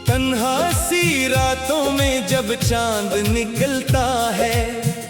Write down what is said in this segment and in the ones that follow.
तन्हा सी रातों में जब चांद निकलता है,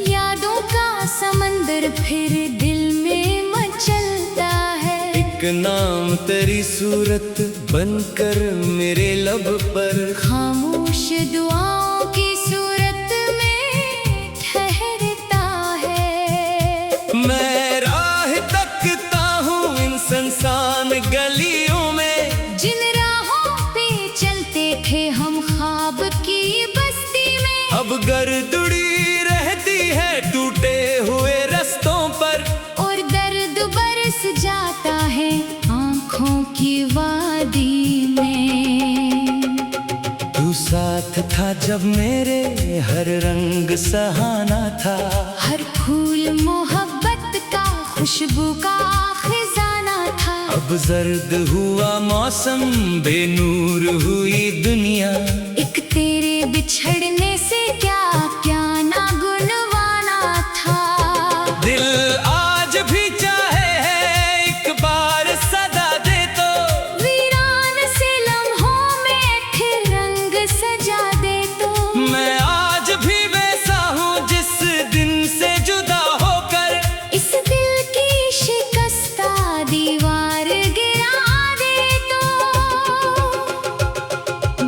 यादों का समंदर फिर दिल में मचलता है। एक नाम तेरी सूरत बनकर मेरे लब पर, खामोश दुआओं की सूरत में ठहरता है। मैं राह तकता हूँ इन सुनसान गलियों में, जिन राहों पे चलते थे हम ख्वाब की बस्ती में। अब गर्दुड़ी रहती है टूटे हुए रस्तों पर, और दर्द बरस जाता है आँखों की वादी में। तू साथ था जब मेरे हर रंग सहाना था, हर फूल मोहब्बत का खुशबू का खजाना था। अब जर्द हुआ मौसम, बेनूर हुई दुनिया, एक तेरे बिछड़ने से क्या क्या ना गुनवाना था। दिल आज भी चाहे है एक बार सदा दे तो, वीरान से लम्हों में फिर रंग सजा दे तो। मैं आज भी वैसा हूँ जिस दिन से जुदा होकर, इस दिल की शिकस्ता दीवार गिरा दे तो।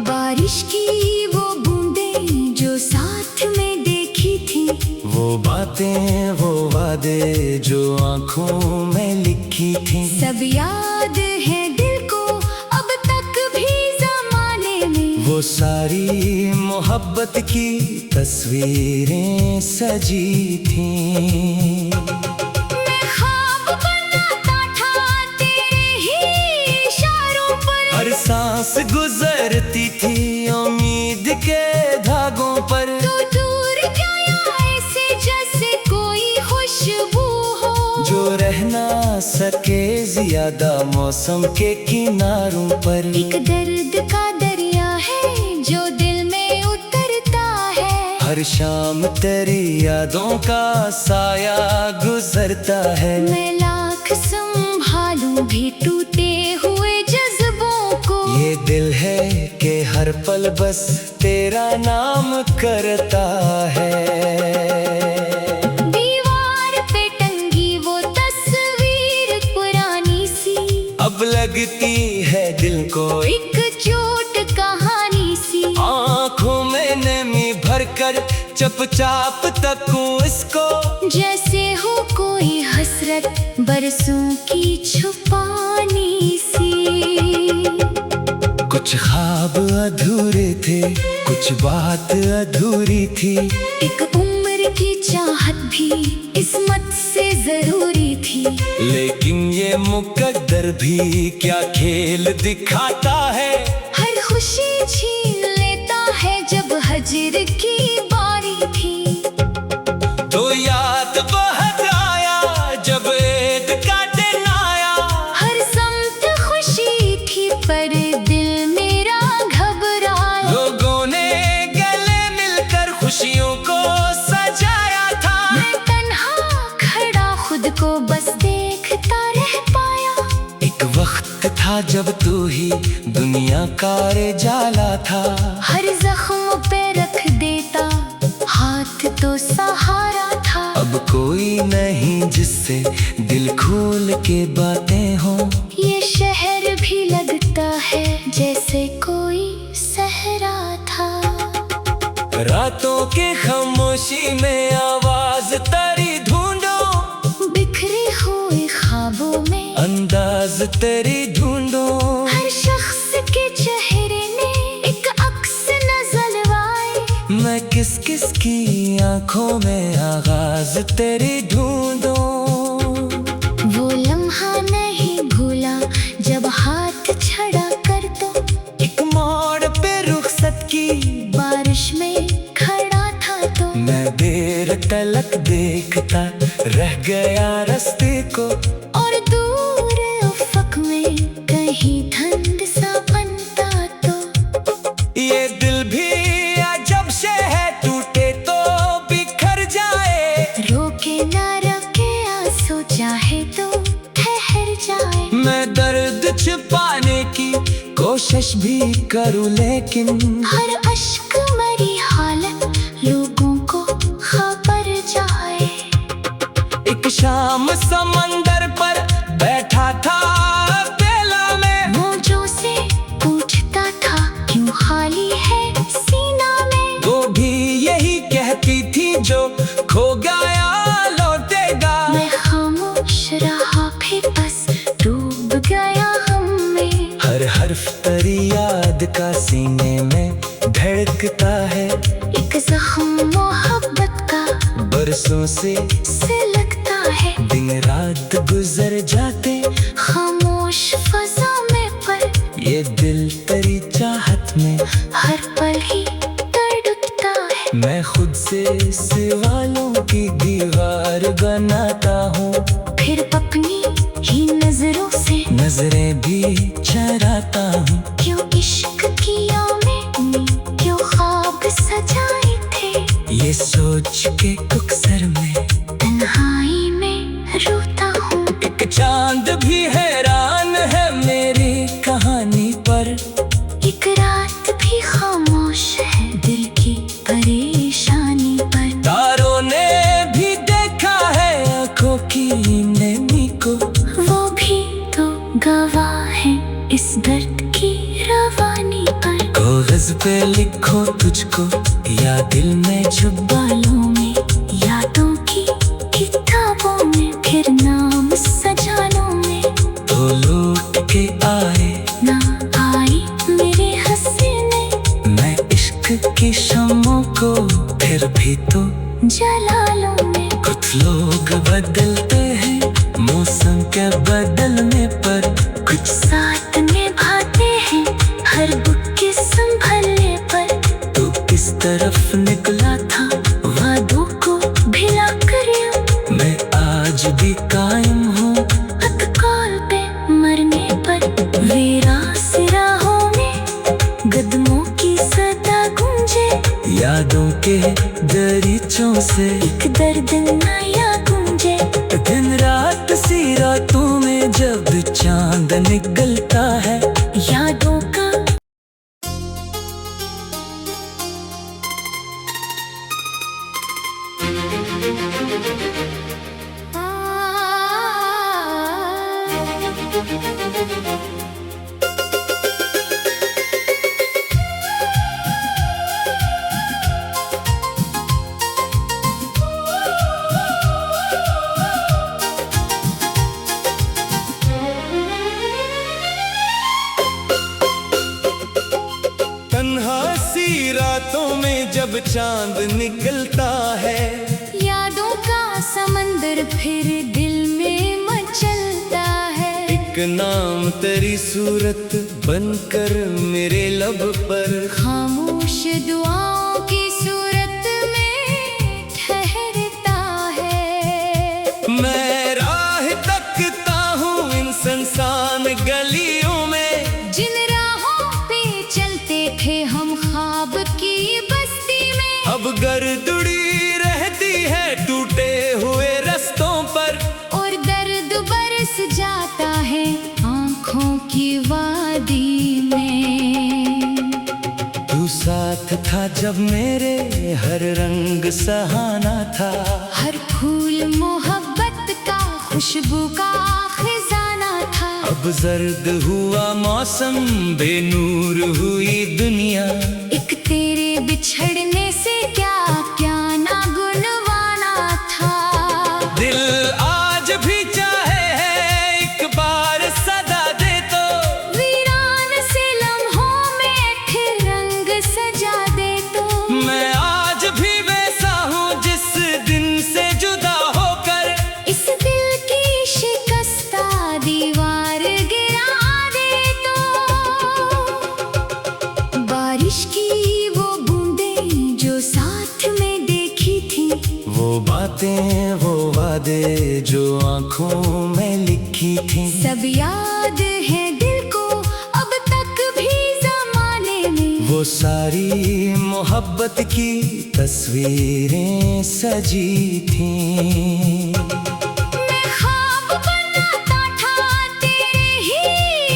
बारिश की वो बूंदें जो साथ में देखी थी, वो बातें वो वादे जो आंखों में लिखी थी, सब याद है दिल को अब तक भी जमाने में। वो सारी मोहब्बत की तस्वीरें सजी थीं। मैं ख्वाब बनाता था तेरे ही इशारों पर, हर सांस गुजरती थी उम्मीद के धागों पर। तू दूर गया ऐसे जैसे कोई खुशबू हो, जो रह ना सके ज्यादा मौसम के किनारों पर। एक दर्द का दरिया है जो दिल में उतरता है। हर शाम तेरी यादों का साया गुजरता है। मैं लाख संभालूं भी टूटे हुए जज्बों को, ये दिल है कि हर पल बस तेरा नाम करता है। दीवार पे टंगी वो तस्वीर पुरानी सी, अब लगती है दिल को एक चोट कहानी सी। आँखों में नमी भरकर चुपचाप तकूं इसको, जैसे हो कोई हसरत बरसों की छुपानी सी। कुछ ख्वाब अधूरे थे, कुछ बात अधूरी थी, एक उम्र की चाहत भी किस्मत से जरूरी थी। लेकिन ये मुकद्दर भी क्या खेल दिखाता है। हर खुशी छीन लेता है जब हजर की बारी थी। तो याद बहुत आया जब ईद का दिन आया, हर समत खुशी थी पर दिल मेरा घबराया। लोगों ने गले मिलकर खुशियों को सजाया था। मैं तन्हा खड़ा खुद को बस देखता रह पाया। एक वक्त था जब तू ही दुनिया का जाला था। हर जख्म पे रख देता हाथ तो सहारा था। अब कोई नहीं जिससे दिल खोल के बातें हो। ये शहर भी लगता है जैसे कोई सहरा था। रातों के खामोशी में आवाज तेरी ढूंढो, बिखरे हुए ख्वाबों में अंदाज तेरी ढूंढो। हर शख्स के चेहरे ने एक अक्स नजलवाए। मैं किस किस की आंखों में आगाज तेरी ढूंढो। वो लम्हा नहीं भूला जब हाथ छड़ा कर तो, एक मोड़ पे रुखसत की बारिश में खड़ा था तो। मैं देर तलक देखता रह गया रास्ते को। और दूर उफ़क़ में कहीं ठंड सा बनता तो ये दिल भी अजब से है, टूटे तो बिखर जाए। रोके ना रखे आंसू, चाहे तो ठहर जाए। मैं दर्द छिपाने की कोशिश भी करूं, लेकिन हर अश्क मरी हालत लोगों को खबर जाए। एक शाम समंदर पर बैठा था बेला में, मौजों से पूछता था क्यों खाली है सीना में। वो भी यही कहती थी जो खो गया लौटेगा। मैं खामोश रहा फिर बस डूब गया हम में। हर हर्फ तेरी याद का सीने में धड़कता है। एक जख्म मोहब्बत का बरसों से लगता है। दिन रात गुजर जाते खामोश फजा में, पर ये दिल तेरी चाहत में हर पल ही तड़पता है। मैं खुद से सवालों की दीवार बनाता हूँ, फिर अपनी ही नजरों से नजरें भी चराता हूँ। क्यों इश्क किया मैंने, क्यों ख्वाब सजाए थे। ये सोच के अक्सर में तन्हाई में रोता हूँ। एक चांद भी हैरान है मेरी कहानी पर। एक रात भी खामोश है दिल की परेशानी पर। तारों ने भी देखा है आंखों की नमी को। वो भी तो गवाह है इस दर्द की रवानी पर। कागज पे लिखो तुझको या दिल में छुपा बालों में यादों की किताबों में, फिर नाम सजानों में। तो लौट के आए ना आई मेरे हंसने, मैं इश्क की शमों को फिर भी तो जलालों में। कुछ लोग बदलते हैं मौसम के बदलने पर, कुछ साथ निभाते हैं हर दुख के संभलने पर। तो किस तरफ निकला था वादों को भिला कर यूं, मैं आज भी कायम हूँ अतकाल पे मरने पर। वीरास राहों में कदमों की सदा गूंजे, यादों के दरीचों से एक दर्द नया गूंजे। दिन रात सी रातों में जब चांद निकलता है, यादों का तन्हा सी रातों में जब चांद निकलता है, यादों का समंदर फिर दिल में मचलता है। एक नाम तेरी सूरत बनकर मेरे लब पर, खामोश दुआओं की सूरत में ठहरता है। मैं राह तकता हूँ इन संसान गलियों में, जिन राहों पे चलते थे हम ख्वाब की बस्ती में। अब गर्दुड़ी रहती है टूटे हुए रास्तों पर, और दर्द बरस जाता है आँखों की वादी में। तू साथ था जब मेरे हर रंग सहाना था, हर फूल मोहब्बत का खुशबू का खजाना था। अब जर्द हुआ मौसम बेनूर हुई दुनिया, एक तेरे बिछड़ने से क्या क्या ना गुनवाना था। दिल आज भी चाहे है एक बार सदा दे तो, वीरान से लम्हों में फिर रंग सजा दे तो। मैं आज भी वैसा हूँ जिस दिन से जुदा होकर, इस दिल की शिकस्ता दीवार गिरा दे तो। बारिश की वो बूंदें जो साथ में देखी थी, वो बातें वो वादे जो आंखों में लिखी थी, सब याद है दिल को अब तक भी जमाने में। वो सारी मोहब्बत की तस्वीरें सजी थी। मैं ख्वाब बनाता था तेरे ही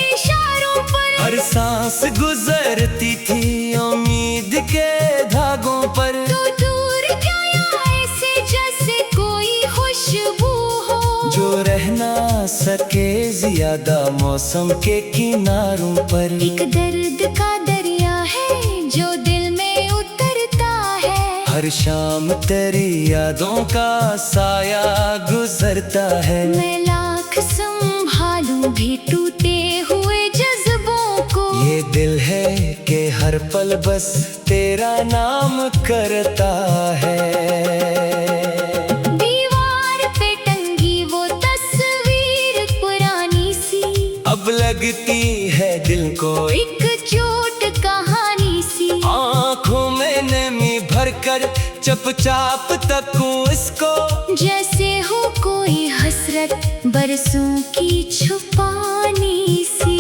इशारों पर, हर सांस गुजरती थी उम्मीद के धागों पर। तू दूर गया ऐसे जैसे कोई खुशबू हो, जो रह ना सके ज्यादा मौसम के किनारों पर। एक दर्द का दरिया है जो दिल में उतरता है, हर शाम तेरी यादों का साया गुजरता है। मैं लाख संभालूं भी टूटे हुए जज्बों को। ये दिल है कि हर पल बस तेरा नाम करता है। दीवार पे टंगी वो तस्वीर पुरानी सी, अब लगती है दिल को एक चोट कहानी सी। आँखों में नमी भरकर चुपचाप तकूं इसको, जैसे हो कोई हसरत बरसों की छुपानी सी।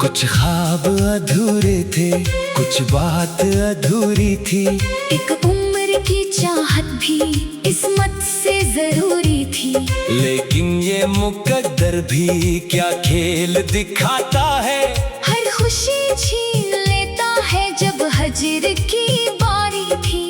कुछ ख्वाब अधूरे थे, कुछ बात अधूरी थी। एक उम्र की चाहत भी किस्मत से जरूरी थी, लेकिन ये मुकद्दर भी क्या खेल दिखाता है। हर खुशी छीन लेता है जब हजर की बारी थी।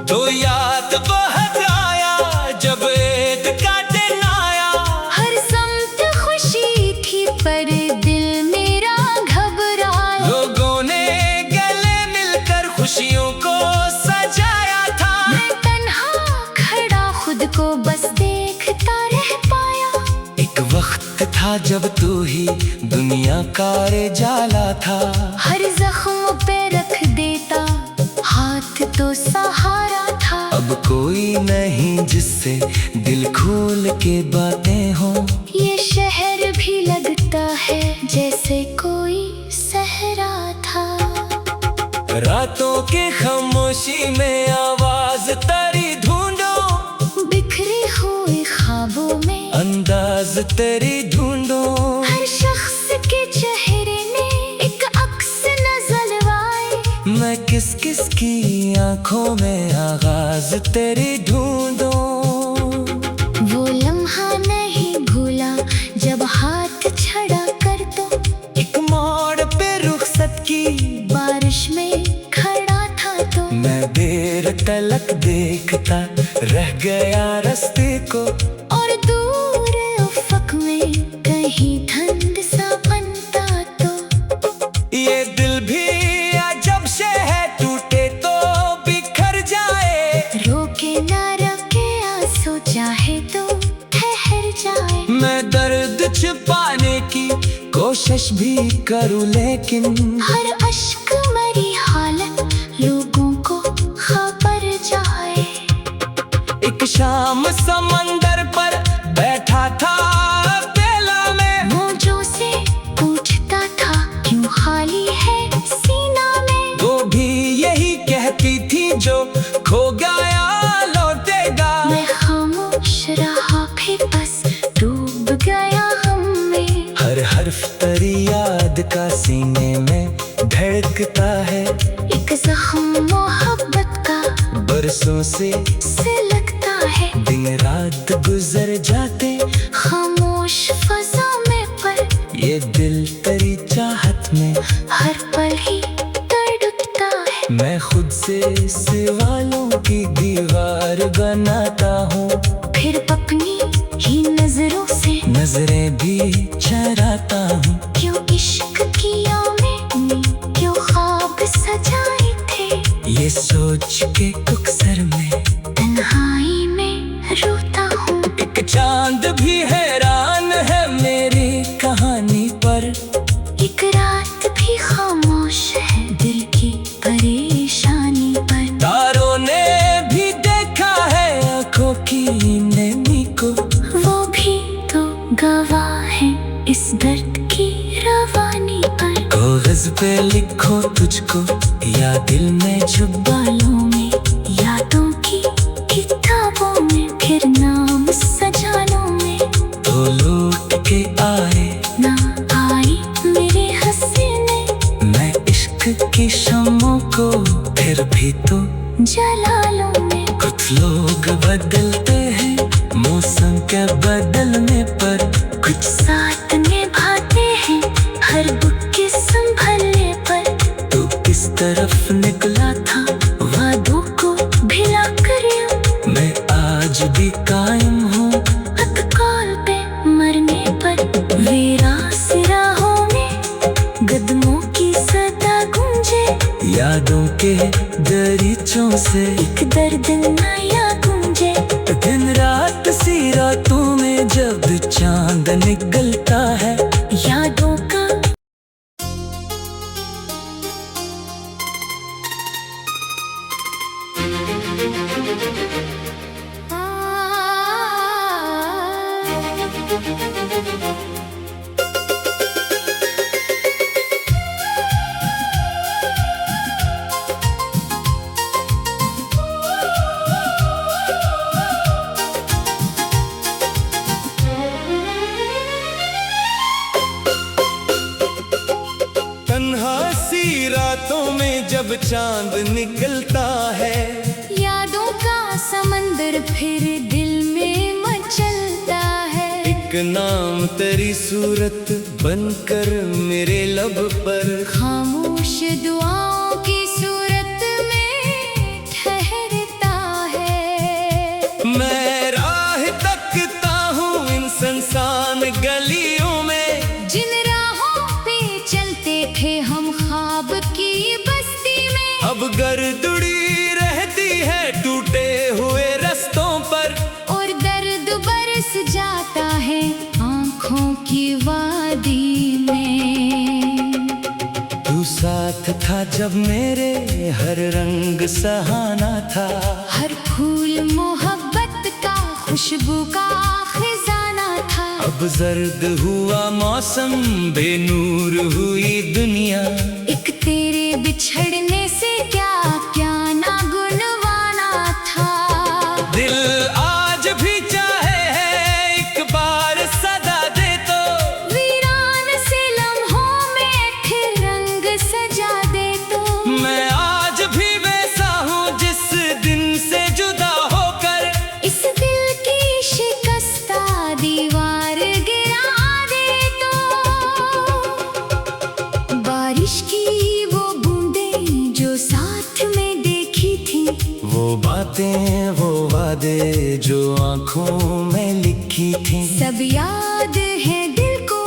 तो याद बहुत आया जब ईद का दिन आया, हर समत खुशी थी पर दिल मेरा घबराया। लोगों ने गले मिलकर खुशियों को सजाया था। मैं तन्हा खड़ा खुद को बस देखता रह पाया। एक वक्त था जब तू ही दुनिया का जाला था। हर जख्म पे रख देता हाथ तो सहारा था। अब कोई नहीं जिससे दिल खोल के बातें हो। ये शहर भी लगता है जैसे कोई सहरा था। रातों के खामोशी में आवाज तेरी ढूंढो, बिखरे हुए ख्वाबों में अंदाज तेरी ढूंढो। हर शख्स के चेहरे में एक अक्स नजर आए। मैं किस किस की आंखों में आगाज तेरी ढूंढो। वो लम्हा नहीं भूला जब हाथ छड़ा कर तो, एक मोड़ पे रुखसत की बारिश में खड़ा था तो। मैं देर तलक देखता रह गया रास्ते को, और दूर उफ़क़ में कहीं ठंड सा बनता तो। ये दिल भी अजब से है, टूटे तो बिखर जाए। रोके ना रखे आंसू चाहे तो ठहर जाए। मैं दर्द छिपाने की कोशिश भी करूं लेकिन हर अश्क मरी हालत लोगों को खबर जाए। एक शाम समंदर पर बैठा था बेला में, मौजों से पूछता था क्यों खाली है सीना में। वो भी यही कहती थी जो खो गया लौटेगा। मैं खामोश रहा फिर बस डूब गया हम में। हर हर्फ तेरी याद का सीने में धड़कता है। एक जख्म मोहब्बत का बरसों से लगता है। दिन रात गुजर जाते खामोश फजा में पर ये दिल तेरी चाहत में हर पल ही तड़पता है। मैं खुद से सवालों की दीवार बनाता हूँ, फिर अपनी ही नजरों से नजरें भी चराता हूँ। क्यों इश्क किया मैंने, क्यों ख्वाब सजाए थे। ये सोच के अक्सर में तन्हाई में रोता हूँ। एक चांद भी हैरान है मेरी कहानी पर। एक रात भी खामोश है दिल की परेशानी पर। तारों ने भी देखा है आंखों की नमी को। वो भी तो गवाह है इस दर्द की रवानी पर। कागज पे लिखो तुझको या दिल में छुपा बालों में यादों की फिर नाम सजानों में। तो लौट के आए ना आई मेरे हसीने, मैं इश्क की शम्मों को फिर भी तो जला लूं मैं। कुछ लोग बदलते हैं मौसम के बदलने पर, कुछ साथ निभाते हैं हर दुख के संभलने पर। तू किस तरफ निकला था वादों को भिला कर यूं, मैं आज भी कायम हूँ अतकाल पे मरने पर। वीरान राहों में कदमों की सदा गूंजे, यादों के दरीचों से एक दर्द नया गूंजे। दिन रात सी रातों में जब चांद निकलता है, यादों का तन्हा सी रातों में जब चांद निकलता है, यादों का समंदर फिर दिल में मचलता है। एक नाम तेरी सूरत बनकर मेरे लब पर, खामोश दुआओं की सूरत में ठहरता है। मैं राह तकता हूँ इन सुनसान गलियों में, जिन राहों पे चलते थे हम ख्वाब की बस्ती में। अब गर्दुड़ी रहती है टूटे हुए रस्तों पर, और दर्द बरस जाता है आँखों की वादी में। तू साथ था जब मेरे हर रंग सहाना था, हर फूल मोहब्बत का खुशबू का खजाना था। अब जर्द हुआ मौसम बेनूर हुई दुनिया, एक तेरे बिछड़ने से क्या क्या ना गुनवाना था। दिल आज भी चाहे है एक बार सदा दे तो, वीरान से लम्हों में फिर रंग सजा दे तो। मैं आज भी वैसा हूँ जिस दिन से जुदा होकर, इस दिल की शिकस्ता दीवार गिरा दे तो। बारिश की वो बूंदें जो साथ में देखी थी, वो बातें वो वादे जो आंखों में लिखी थी, सब याद है दिल को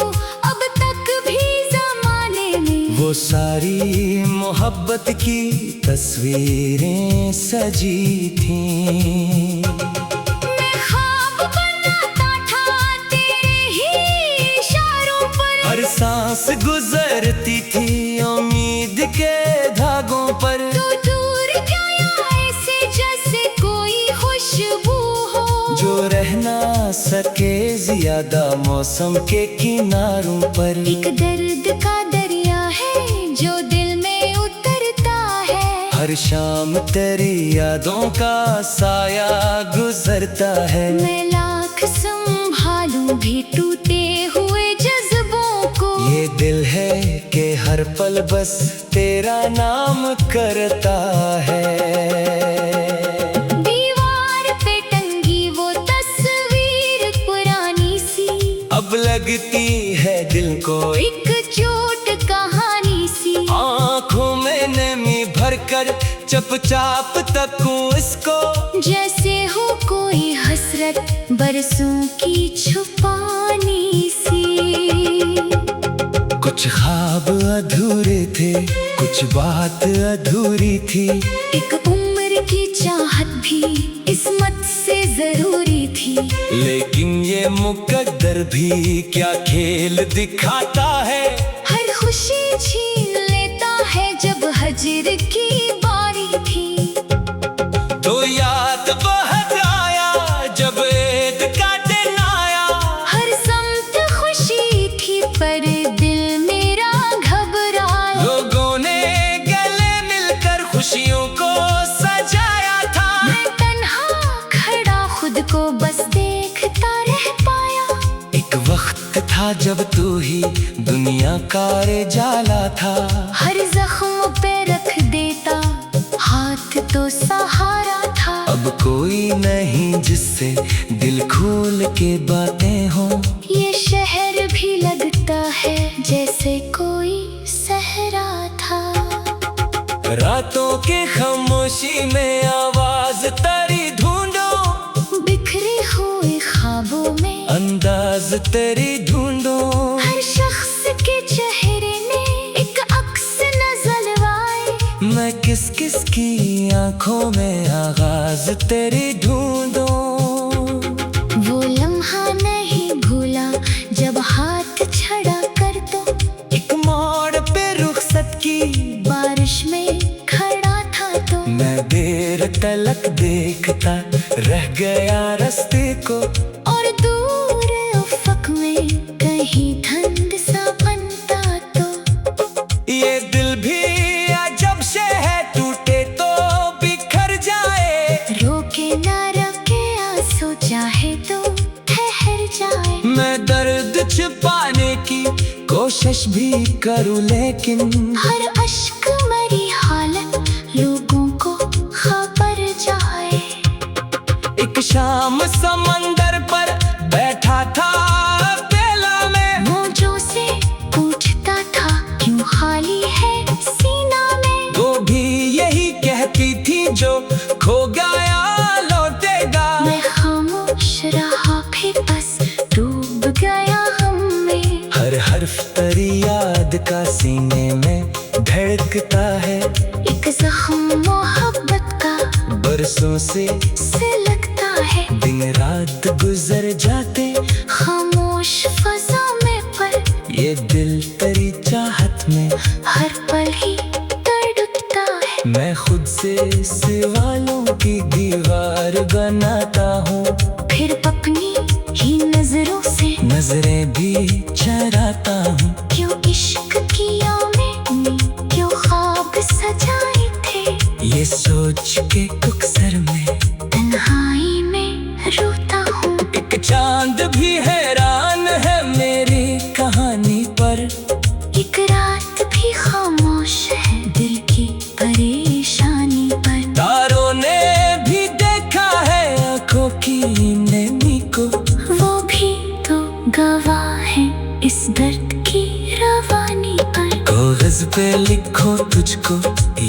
अब तक भी जमाने में। वो सारी मोहब्बत की तस्वीरें सजी थीं। मैं ख्वाब बनाता था तेरे ही इशारों पर, हर सांस गुजरती थी उम्मीद के धागों पर। तू दूर गया ऐसे जैसे कोई खुशबू हो, जो रह ना सके ज्यादा मौसम के किनारों पर। एक दर्द का दरिया है जो दिल में उतरता है। हर शाम तेरी यादों का साया गुजरता है। मैं लाख संभालूं भी टूटे हुए जज्बों को, ये दिल है कि हर पल बस तेरा नाम करता है। दीवार पे टंगी वो तस्वीर पुरानी सी, अब लगती है दिल को एक चोट कहानी सी। आँखों में नमी भरकर चुपचाप तकूं इसको, जैसे हो कोई हसरत बरसों की छुपानी सी। कुछ ख्वाब अधूरे थे, कुछ बात अधूरी थी। एक उम्र की चाहत भी किस्मत से जरूरी थी। लेकिन ये मुकद्दर भी क्या खेल दिखाता है। हर खुशी छीन लेता है जब हजर की बारी थी। तो याद बहुत आया जब ईद का दिन आया। हर समत खुशी थी पर दिल मेरा घबराया। लोगों ने गले मिलकर खुशियों को सजाया था। मैं तन्हा खड़ा खुद को था जब तू ही दुनिया का रे जाला था। हर जख्म पे रख देता हाथ तो सहारा था। अब कोई नहीं जिससे दिल खोल के बातें हो। ये शहर भी लगता है जैसे कोई सहरा था। रातों के खामोशी में आवाज तेरी ढूंढो, बिखरे हुए ख्वाबों में अंदाज तेरी ढूंढो। हर शख्स के चेहरे ने एक अक्स नजलवाए। मैं किस किस की आंखों में आगाज तेरी ढूंढो। वो लम्हा नहीं भूला जब हाथ छड़ा कर तो एक मोड़ पे रुखसत की बारिश में खड़ा था तो मैं देर तलक देखता रह गया रास्ते को। और दूर उफ़क़ में कहीं धुंध सा बनता तो ये दिल भी अजब से है, टूटे तो बिखर जाए। रोके ना रखे आंसू चाहे तो ठहर जाए। मैं दर्द छिपाने की कोशिश भी करूं लेकिन हर अश्क मरी हालत लोगों को खबर जाए। एक शाम समंदर पर बैठा था बेला में, मौजों से पूछता था क्यों खाली है सीना में। वो भी यही कहती थी जो खो गया लौटेगा। मैं खामोश रहा फिर बस डूब गया हम में। हर हर्फ तेरी याद का सीने में धड़कता है। एक जख्म मोहब्बत का बरसों से लगता है। दिन रात गुजर जाते खामोश फजा में पर ये दिल तेरी चाहत में हर पल ही तड़पता है। मैं खुद से सवालों की दीवार बनाता हूँ, फिर अपनी ही नजरों से नजरें भी चराता हूँ। क्यों इश्क किया मैंने, क्यों ख्वाब सजाए थे। ये सोच के अक्सर में तन्हाई में रोता हूँ। एक चांद भी हैरान है मेरी कहानी पर। एक रात भी खामोश है दिल की परेशानी पर। तारों ने भी देखा है आंखों की नमी को। वो भी तो गवाह है इस दर्द की रवानी पर। कागज पे लिखो तुझको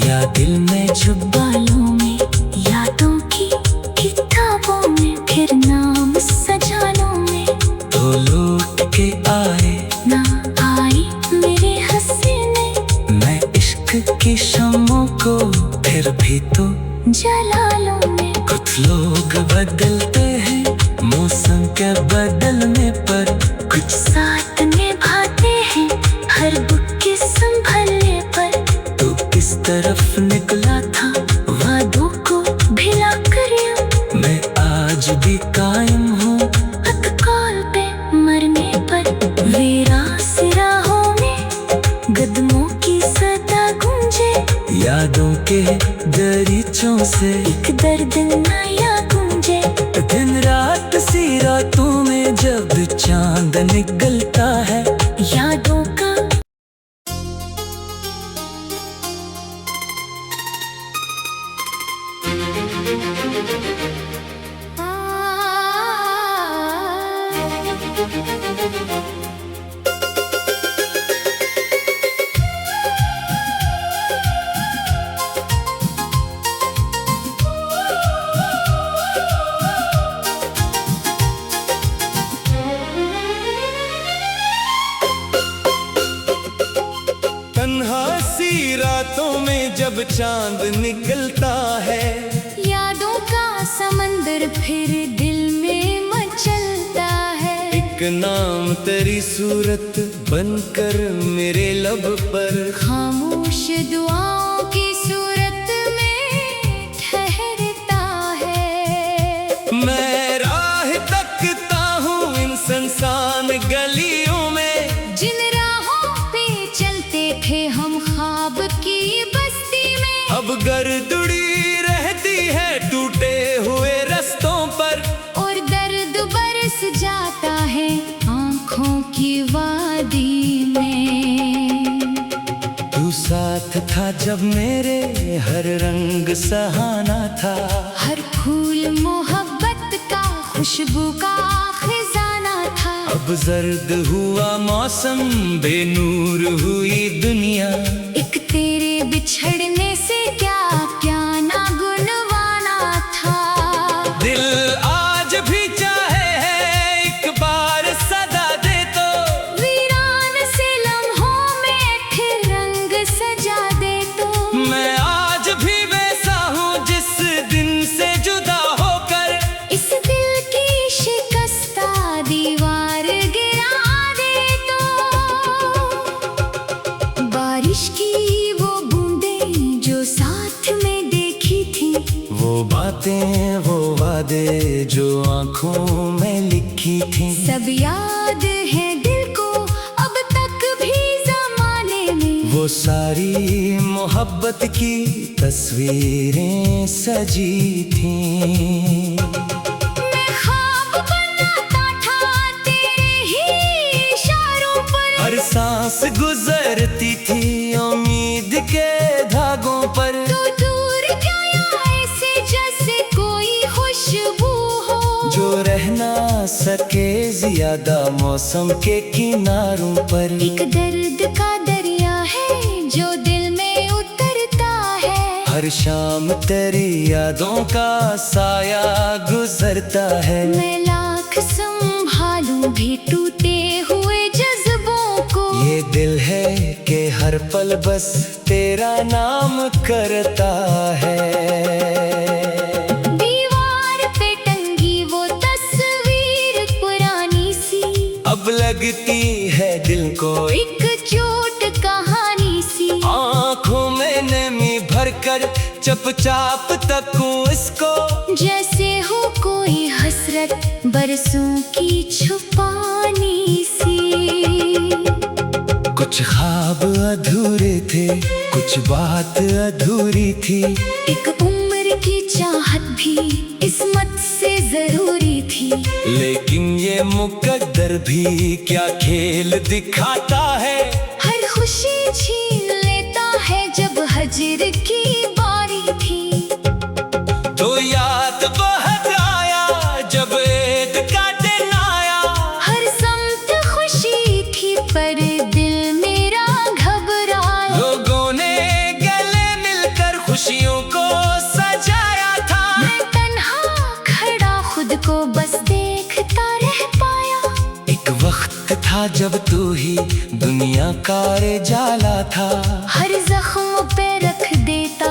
या दिल में छुपा बालों में यादों की किताबों में फिर नाम सजानों में तो लौट के आए ना आई मेरे हसीने। मैं इश्क की शमों को फिर भी तो जलालों में कुछ लोग बदलते हैं मौसम के बदलने पर। कुछ साथ निभाते हैं हर दुख के संभलने पर। तू किस तरफ निकला था वादों को भिला कर यूं मैं आज भी कायम हूँ। अतकाल पे मरने पर वीरास राहों में कदमों की सदा गूंजे। यादों के दरीचों से एक दर्द नया गूंजे। दिन रात सी रातों में जब चांद निकलता है। यादों का तन्हा सी रातों में जब चांद निकलता है। यादों का समंदर फिर दिल में मचलता है। एक नाम तेरी सूरत बनकर मेरे लब पर। खामोश दुआओं की सूरत में ठहरता है। मैं राह तकता हूँ इन संसान गलियों में। जिन राहों पे चलते थे हम ख्वाब की बस्ती में। अब गर्दुड़ी रहती है टूटे हुए रास्तों पर। और दर्द बरस जाता है आँखों की तू साथ था जब मेरे, हर रंग सहाना था। हर फूल मोहब्बत का, खुशबू का खजाना था। अब जर्द हुआ मौसम, बेनूर हुई दुनिया। एक तेरे बिछड़ने से क्या क्या ना गुनवाना था। दिल आज भी चाहे है एक बार सदा दे तो, वीरान से लम्हों में फिर रंग सजा दे तो। मैं आज भी वैसा हूँ जिस दिन से जुदा होकर, इस दिल की शिकस्ता दीवार गिरा दे तो। बारिश की वो बूंदें जो साथ में देखी थी, वो बातें वो वादे जो आंखों में लिखी थी। सब याद है दिल को अब तक भी जमाने में। वो सारी मोहब्बत की तस्वीरें सजी थीं। मैं ख्वाब बनाता था तेरे ही इशारों पर। हर सांस गुजरती थी उम्मीद के धागों पर। तू दूर गया ऐसे जैसे कोई खुशबू हो, जो रह ना सके ज्यादा मौसम के किनारों पर। एक दर्द का दरिया है जो दिल में उतरता है। हर शाम तेरी यादों का साया गुजरता है। मैं लाख संभालूं भी टूटे हुए जज्बों को। ये दिल है कि हर पल बस तेरा नाम करता है। दीवार पे टंगी वो तस्वीर पुरानी सी, अब लगती है दिल को एक चोट कहानी सी। आँखों में नमी भरकर चुपचाप तकूं इसको, जैसे हो कोई हसरत बरसों की छुपानी सी। कुछ ख्वाब अधूरे थे, कुछ बात अधूरी थी। एक उम्र की चाहत भी किस्मत से जरूरी थी। लेकिन ये मुकद्दर भी क्या खेल दिखाता है। हर खुशी छीन लेता है जब हजर की बारी थी। तो याद बहुत आया जब ईद का दिन आया। हर समत खुशी थी पर दिल मेरा घबराया। लोगों ने गले मिलकर खुशियों को सजाया था। मैं तन्हा खड़ा खुद को बस देखता रह पाया। एक वक्त था जब तू ही दुनिया का जाला था। हर जख्म पे रख देता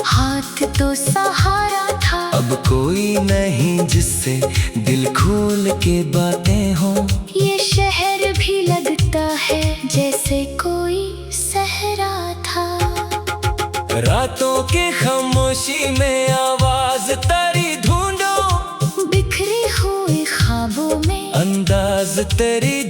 हाथ तो सहारा था। अब कोई नहीं जिससे दिल खोल के बातें हो। ये शहर भी लगता है जैसे कोई सहरा था। रातों के खामोशी में आवाज तेरी ढूंढो, बिखरे हुए ख्वाबों में अंदाज तेरी